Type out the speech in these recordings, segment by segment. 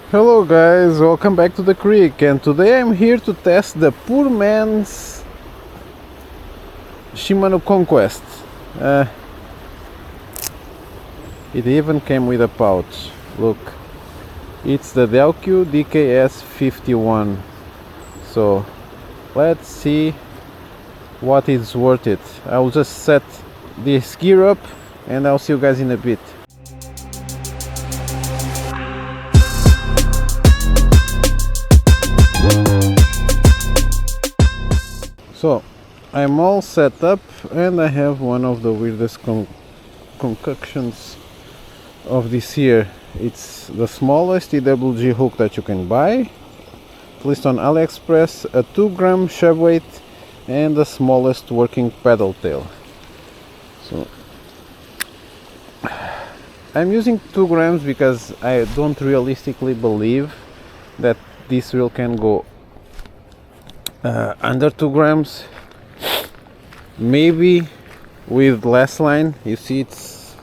Hello guys, welcome back to the creek, and today I'm here to test the poor man's Shimano Conquest. It even came with a pouch. Look, it's the Deukio DKS50. So let's see what is worth it. I'll just set this gear up and I'll see you guys in a bit. So I'm all set up and I have one of the weirdest concoctions of this year. It's the smallest EWG hook that you can buy, at least on AliExpress, a 2-gram shove weight and the smallest working paddle tail. So I'm using 2 grams because I don't realistically believe that this reel can go under 2 grams. Maybe with less line. You see, it's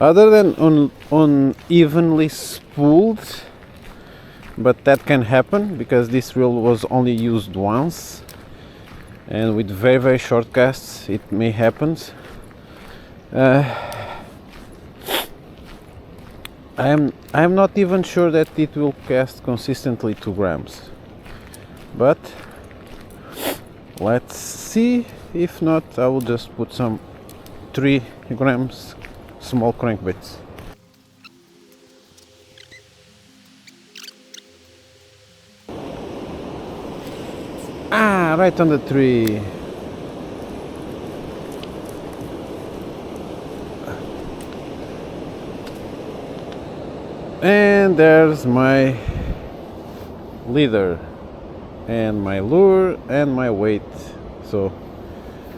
other than unevenly spooled, but that can happen because this reel was only used once, and with very short casts it may happen. I'm not even sure that it will cast consistently 2 grams, but let's see. If not, I will just put some 3 grams small crankbaits. Right on the tree. And there's my leader and my lure and my weight. So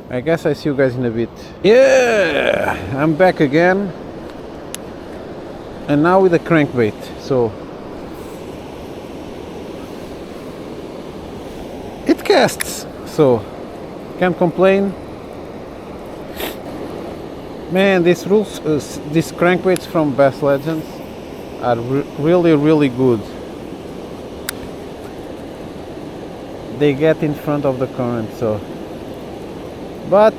I guess I see you guys in a bit. Yeah, I'm back again, and now with a crankbait. So it casts, so can't complain. Man, these crankbaits from Bass Legends are really good. They get in front of the current, so. But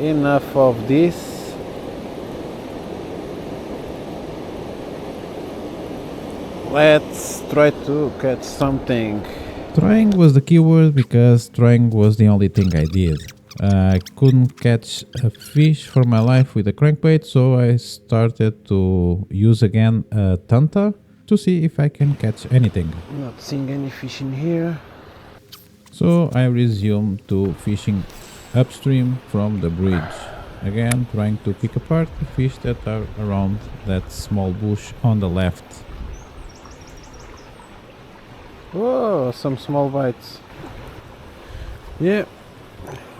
enough of this. Let's try to catch something. Trying was the keyword because trying was the only thing I did. I couldn't catch a fish for my life with a crankbait, so I started to use again a tanta to see if I can catch anything. Not seeing any fish in here. So I resumed to fishing upstream from the bridge, again trying to pick apart the fish that are around that small bush on the left. Whoa, some small bites. Yeah,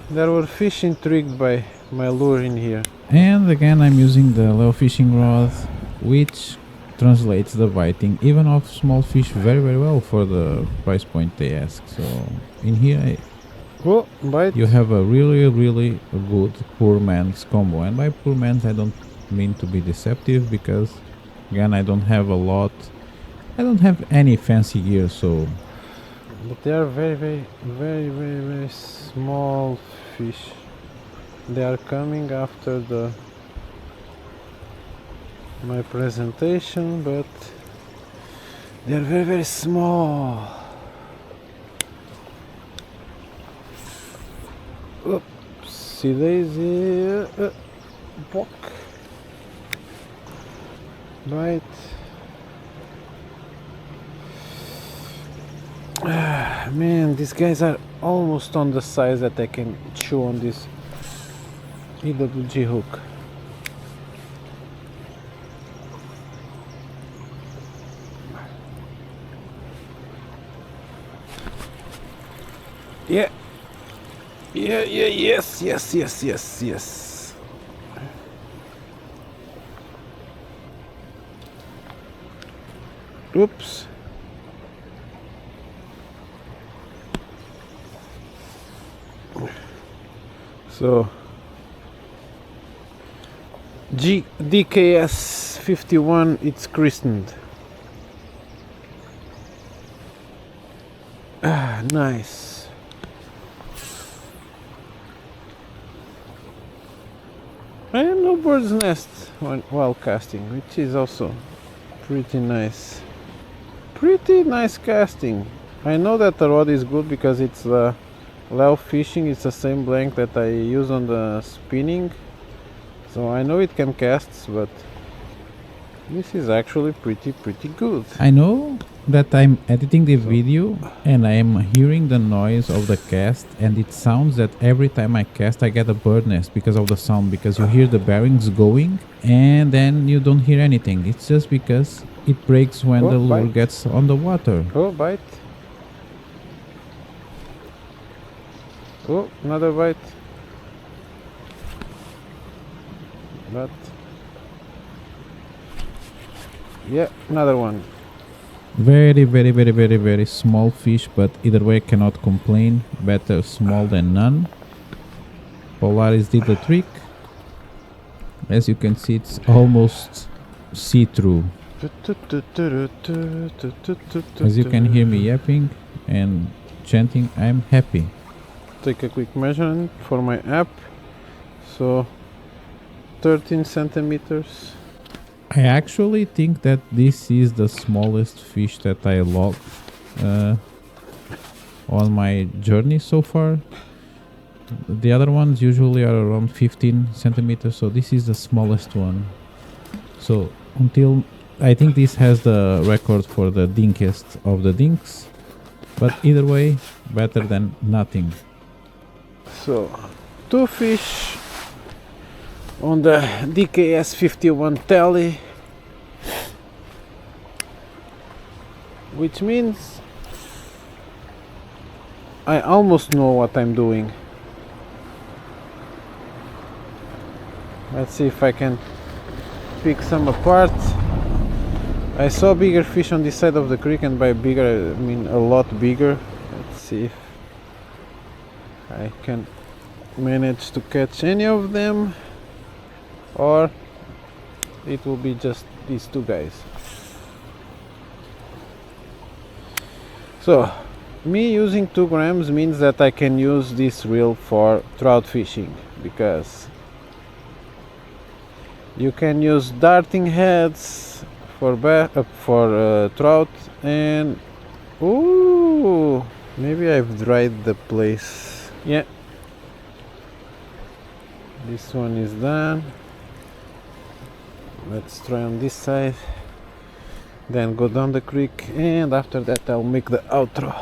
there were fish intrigued by my lure in here. And again I'm using the low fishing rod, which translates the biting even of small fish very well for the price point they ask. So in here Oh, bite. you have a really good poor man's combo, and by poor man's I don't mean to be deceptive, because again I don't have any fancy gear, so. But they are very small fish. They are coming after my presentation, but they are very small. Oopsie daisy. Pock. Bite. Man, these guys are almost on the size that I can chew on this EWG hook. Yeah. Yes. Oops. So DKS51, it's christened. Ah, nice. And no bird's nest while casting, which is also pretty nice. Pretty nice casting. I know that the rod is good because it's the Leo fishing. It's the same blank that I use on the spinning, so I know it can cast, but this is actually pretty good. I know that I'm editing the video and I'm hearing the noise of the cast, and it sounds that every time I cast I get a bird nest because of the sound, because you hear the bearings going and then you don't hear anything. It's just because it breaks when the lure Bite. gets on the water. Oh, bite. Oh, another bite. But yeah, another one. Very small fish, but either way cannot complain. Better small than none. Polaris did the trick. As you can see, it's almost see-through. As you can hear me yapping and chanting, I'm happy. Take a quick measurement for my app. So 13 centimeters. I actually think that this is the smallest fish that I logged on my journey so far. The other ones usually are around 15 centimeters, so this is the smallest one. So until I think this has the record for the dinkiest of the dinks, but either way, better than nothing. So 2 fish on the DKS51 tally, which means I almost know what I'm doing. Let's see if I can pick some apart. I saw bigger fish on this side of the creek, and by bigger I mean a lot bigger. Let's see if I can manage to catch any of them, or it will be just these two guys. So me using 2 grams means that I can use this reel for trout fishing, because you can use darting heads for trout, and ooh, maybe I've dried the place. Yeah, this one is done. Let's try on this side, then go down the creek, and after that I'll make the outro.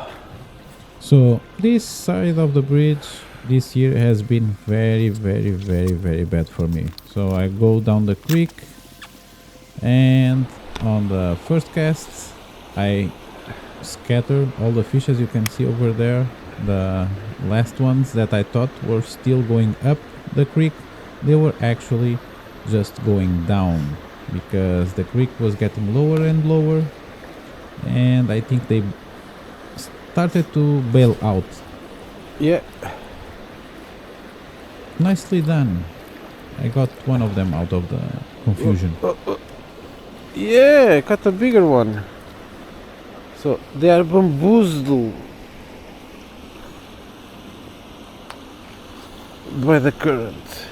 So this side of the bridge this year has been very bad for me. So I go down the creek, and on the first cast I scatter all the fish, as you can see over there. The last ones that I thought were still going up the creek, they were actually just going down, because the creek was getting lower and lower, and I think they started to bail out. Yeah, Nicely done. I got one of them out of the confusion. yeah, I got a bigger one. So they are bamboozled by the current.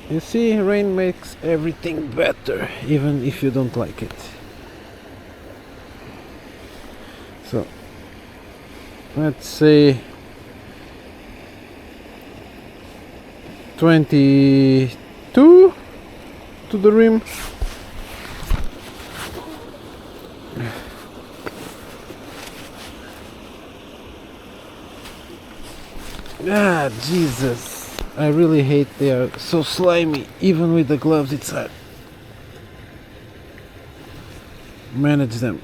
You see, rain makes everything better, even if you don't like it. So let's say 22 to the rim. Ah, Jesus, I really hate they are so slimy. Even with the gloves, it's hard. Manage them.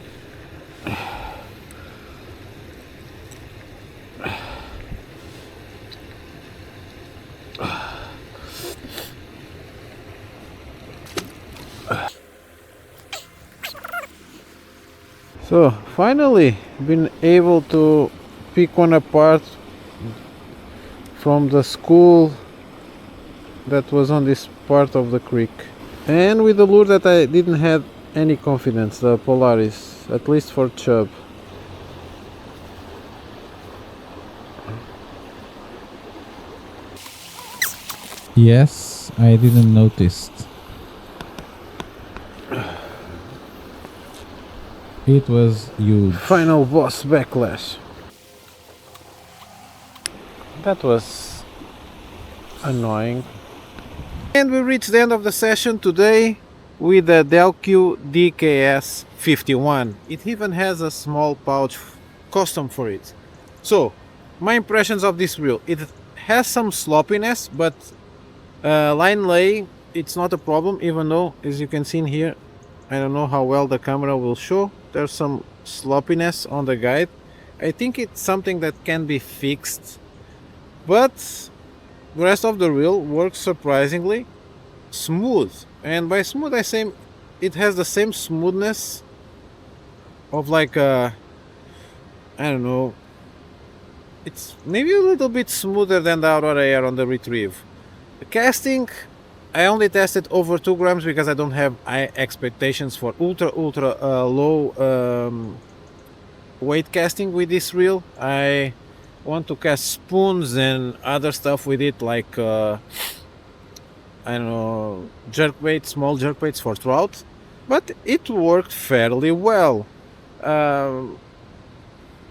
So finally been able to pick one apart from the school that was on this part of the creek, and with the lure that I didn't have any confidence, the Polaris, at least for chub. Yes, I didn't notice. It was huge. Final boss backlash. That was annoying. And we reached the end of the session today with the Deukio DKS50. It even has a small pouch custom for it. So, my impressions of this reel. It has some sloppiness, but line lay, it's not a problem, even though, as you can see in here, I don't know how well the camera will show, there's some sloppiness on the guide. I think it's something that can be fixed, but the rest of the reel works surprisingly smooth. And by smooth I say it has the same smoothness of like I don't know, it's maybe a little bit smoother than the Aurora Air on the Retrieve. The casting, I only tested over 2 grams because I don't have high expectations for ultra low weight casting with this reel. I want to cast spoons and other stuff with it, like I don't know, jerkbait, small jerkbaits for trout, but it worked fairly well.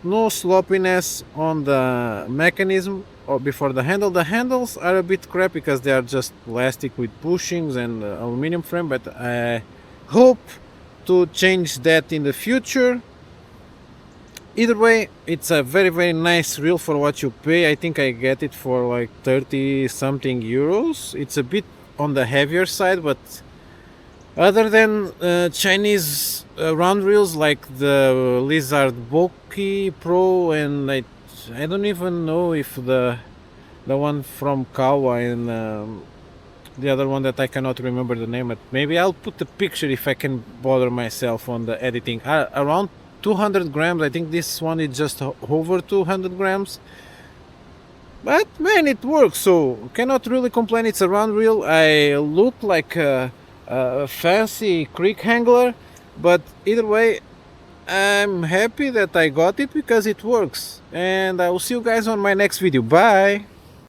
No sloppiness on the mechanism or before the handle. The handles are a bit crap because they are just plastic with bushings and aluminum frame, but I hope to change that in the future. Either way, it's a very nice reel for what you pay. I think I get it for like 30 something euros. It's a bit on the heavier side, but other than Chinese round reels like the Lizard Boki Pro, and I don't even know if the one from Kawa and the other one that I cannot remember the name, but maybe I'll put the picture if I can bother myself on the editing. Around 200 grams, I think this one is just over 200 grams. But man, it works, so cannot really complain. It's a round reel. I look like a fancy creek angler, but either way, I'm happy that I got it because it works. And I will see you guys on my next video. Bye!